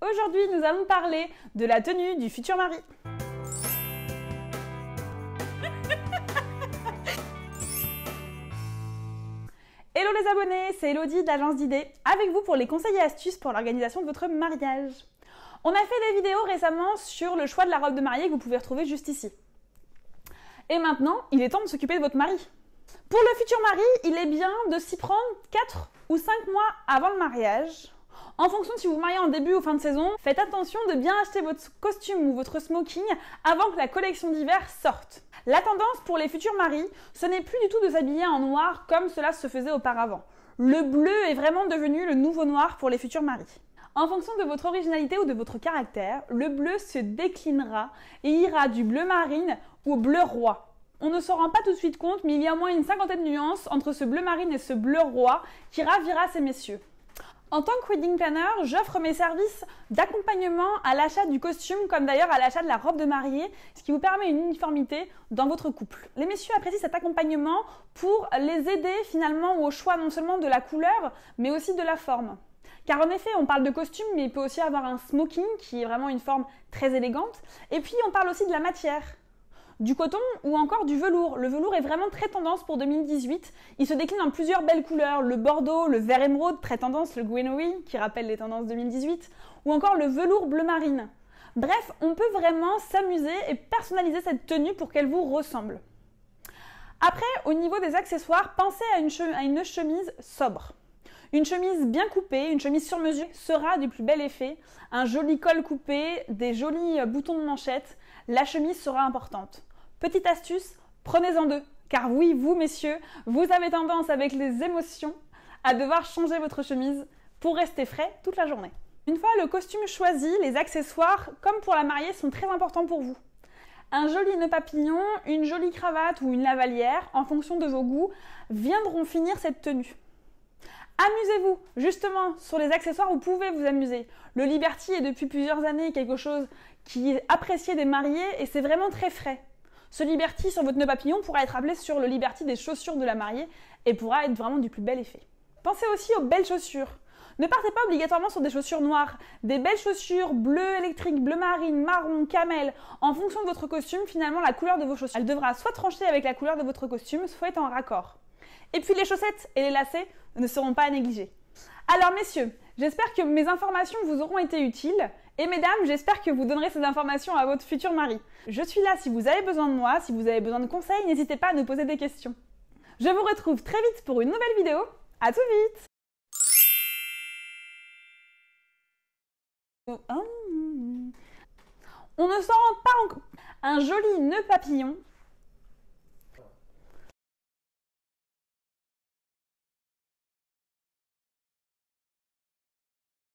Aujourd'hui, nous allons parler de la tenue du futur mari. Hello les abonnés, c'est Elodie de l'agence d'idées, avec vous pour les conseils et astuces pour l'organisation de votre mariage. On a fait des vidéos récemment sur le choix de la robe de mariée que vous pouvez retrouver juste ici. Et maintenant, il est temps de s'occuper de votre mari. Pour le futur mari, il est bien de s'y prendre 4 ou 5 mois avant le mariage. En fonction de si vous vous mariez en début ou fin de saison, faites attention de bien acheter votre costume ou votre smoking avant que la collection d'hiver sorte. La tendance pour les futurs maris, ce n'est plus du tout de s'habiller en noir comme cela se faisait auparavant. Le bleu est vraiment devenu le nouveau noir pour les futurs maris. En fonction de votre originalité ou de votre caractère, le bleu se déclinera et ira du bleu marine au bleu roi. On ne s'en rend pas tout de suite compte, mais il y a au moins une cinquantaine de nuances entre ce bleu marine et ce bleu roi qui ravira ces messieurs. En tant que wedding planner, j'offre mes services d'accompagnement à l'achat du costume, comme d'ailleurs à l'achat de la robe de mariée, ce qui vous permet une uniformité dans votre couple. Les messieurs apprécient cet accompagnement pour les aider finalement au choix non seulement de la couleur, mais aussi de la forme. Car en effet, on parle de costume, mais il peut aussi avoir un smoking qui est vraiment une forme très élégante. Et puis, on parle aussi de la matière. Du coton ou encore du velours. Le velours est vraiment très tendance pour 2018. Il se décline en plusieurs belles couleurs. Le bordeaux, le vert émeraude, très tendance, le Guenoui, qui rappelle les tendances 2018, ou encore le velours bleu marine. Bref, on peut vraiment s'amuser et personnaliser cette tenue pour qu'elle vous ressemble. Après, au niveau des accessoires, pensez à une chemise sobre. Une chemise bien coupée, une chemise sur mesure sera du plus bel effet. Un joli col coupé, des jolis boutons de manchette, la chemise sera importante. Petite astuce, prenez-en deux. Car oui, vous messieurs, vous avez tendance avec les émotions à devoir changer votre chemise pour rester frais toute la journée. Une fois le costume choisi, les accessoires, comme pour la mariée, sont très importants pour vous. Un joli nœud papillon, une jolie cravate ou une lavalière, en fonction de vos goûts, viendront finir cette tenue. Amusez-vous, justement, sur les accessoires, vous pouvez vous amuser. Le Liberty est depuis plusieurs années quelque chose qui est apprécié des mariés et c'est vraiment très frais. Ce Liberty sur votre nœud papillon pourra être appelé sur le Liberty des chaussures de la mariée et pourra être vraiment du plus bel effet. Pensez aussi aux belles chaussures. Ne partez pas obligatoirement sur des chaussures noires. Des belles chaussures bleu électrique, bleu marine, marron, camel. En fonction de votre costume, finalement, la couleur de vos chaussures, elle devra soit trancher avec la couleur de votre costume, soit être en raccord. Et puis les chaussettes et les lacets ne seront pas à négliger. Alors messieurs, j'espère que mes informations vous auront été utiles. Et mesdames, j'espère que vous donnerez ces informations à votre futur mari. Je suis là si vous avez besoin de moi, si vous avez besoin de conseils, n'hésitez pas à nous poser des questions. Je vous retrouve très vite pour une nouvelle vidéo. À tout vite! On ne s'en rend pas encore. Un joli nœud papillon